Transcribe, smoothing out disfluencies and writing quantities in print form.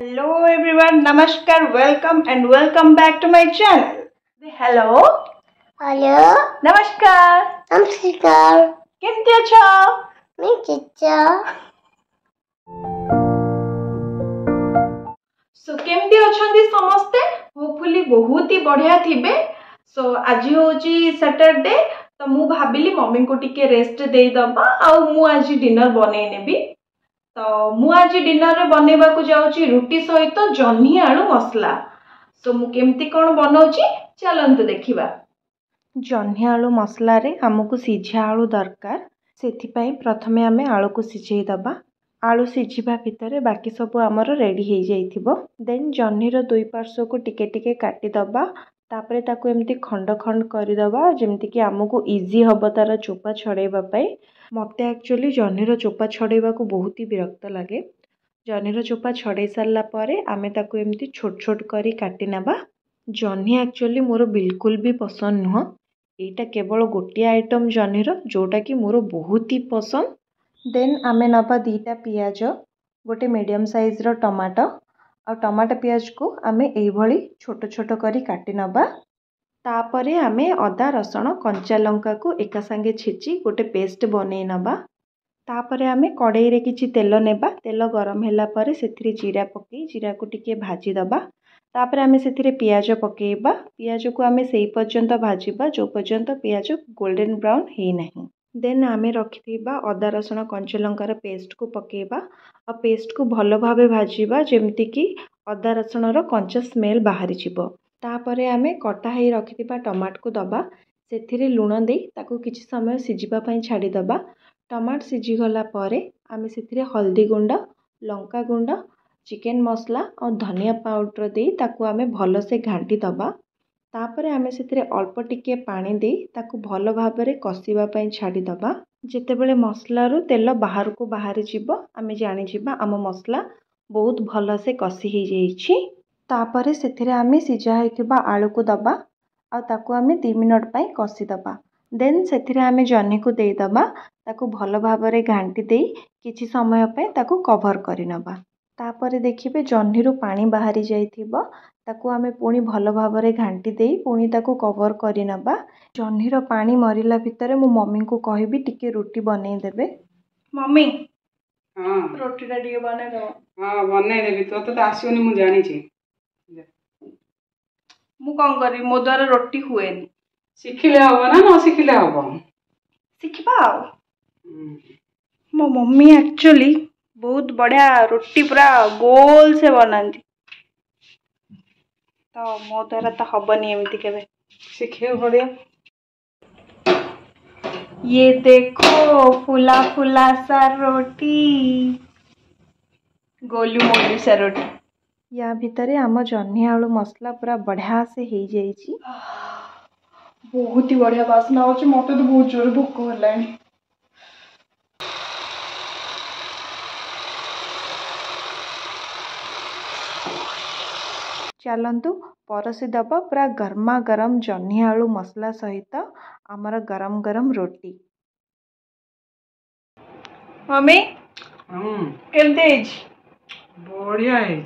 Hello everyone, Namaskar, welcome back to my channel. Hello. Hello. Namaskar. Namaskar. केमती अछो? मैं चिच्चा. सो केमती अछंती समस्ते? होपफुली बहुत ही बढ़िया थिबे. सो आज होची सैटरडे तो मु भाबिली मम्मी को टिके रेस्ट देई दबा आ मु आज डिनर बनै नेबी. तो मु आज डिनर रे बनेबा को जाउची रुटी सहित जन्ही आलू मसला. सो मु केमती कोन बनाउची चलंतु देखिबा. जन्ही आलू मसला रे हमकु सिझा आलू दरकार. सेथिपाई प्रथमे आमे आलू को सिझेई दबा. आलू सिझिबा भितरे बाकी सब आमर रेडी हो जाइथिबो. देन जन्ही रो दुई पार्श्व को टिके टिके काटी दबा. तापरे ताकू एमती खंड खंड करि दबा जेमती कि हमकु इजी हबो तार चोपा छड़ेबा पई. मते एक्चुअली जन्ही रो चोपा छड़ेबा को बहुत ही विरक्त लागे. जन्ही रो चोपा छड़े सारला परे आमे ताकू एमती छोट छोट करी काटी नबा. जन्ही एक्चुअली मोर बिल्कुल भी पसंद नुह. एटा केवल गोटे आइटम जन्ही रो जोटा कि मोर बहुत ही पसंद. देन आमे नबा दीटा पियाज, गोटे मीडियम साइज रो टमाटो और टमाटो पियाज को आमे एई भली छोट छोट करी काटी नबा. तापरे आमे अदा रसुण कंचा लंका को एका संगे छेची गोटे पेस्ट बनै नबा. तापरे आमे कड़ाई रे किछि तेल नेबा. तेल गरम होला परे सेथिरे जीरा पकई जीरा को टिके भाजी दबा. तापरे आमे सेथिरे पियाज पकेइबा. पियाज को आमे सेई पर्यंत भाजीबा जो पर्यंत पियाज गोल्डन ब्राउन हे नाही. देन आमे रखिथिबा अदा रसुण कंचा लंकार पेस्ट को पकेइबा. आ पेस्ट को भलो भाबे भाजीबा जेमति कि अदा रसुण रो कंचा स्मेल बाहरी जिवो. तापरे आमे कटा हेई रखिथिबा टमाटो को दबा. सेथिरे लूण देई ताकू किछि समय सिझिबा पई छाडी दबा. टमाटो सिझी गला परे आमे सेथिरे हल्दी गुंड, लंका गुंड, चिकन मसला और धनिया पाउडर देई ताकू आमे भलो से घांटी दबा. तापरे आमे सेथिरे अल्प टिके पानी देई ताकू भलो भाबरे कसिबा पई छाडी दबा. जेतेबेले मसला रो तेल बाहर को बाहरी जिवो आमे जानि जिबा आम मसला बहुत भलो से कसी हे जाईछि. तापरे सेथिरे आमे सिझा हेतिबा आलू को दबा आ ताकू आमे 2 मिनिट पई कसी दबा. देन सेथिरे आमे जन्ही को देई दबा. ताकू भलो भाबरे घांटी देई किछि समय पई ताकू कवर करि नबा. तापरे देखिबे जन्ही रो पानी बाहरी जाइथिबो. ताकू आमे पुणी भलो भाबरे घांटी देई पुणी ताकू कवर करि नबा. जन्ही रो पानी मरिला भितरे मु मम्मी को कहिबी टिके रोटी बनै देबे. मम्मी हाँ रोटी टा टिके बनै दो. हाँ बनै देबी. तो आसुनी मु जानी छी. मु कोन करी मो द्वारा रोटी हुएनी. शिखिले हबो ना न शिखिले हबो. शिखबा. मो मम्मी एक्चुअली बहुत बढ़िया रोटी पूरा गोल से बनाती. तो मो द्वारा तो हबनी एमती केबे. शिखे बढ़िया. ये देखो फुला फुला सा रोटी, गोलू मोलू सा रोटी. या भितरे आम जन्ही आलू मसला पूरा बढ़िया से हो जाइछि. बहुत ही बढ़िया बास्ना होछि. मते तो बहुत जोर भूख होलानी. चलंतु परसी दबा पूरा गर्मा गरम जन्ही आलू मसला सहित आमर गरम गरम रोटी. मम्मी केमते बढ़िया है.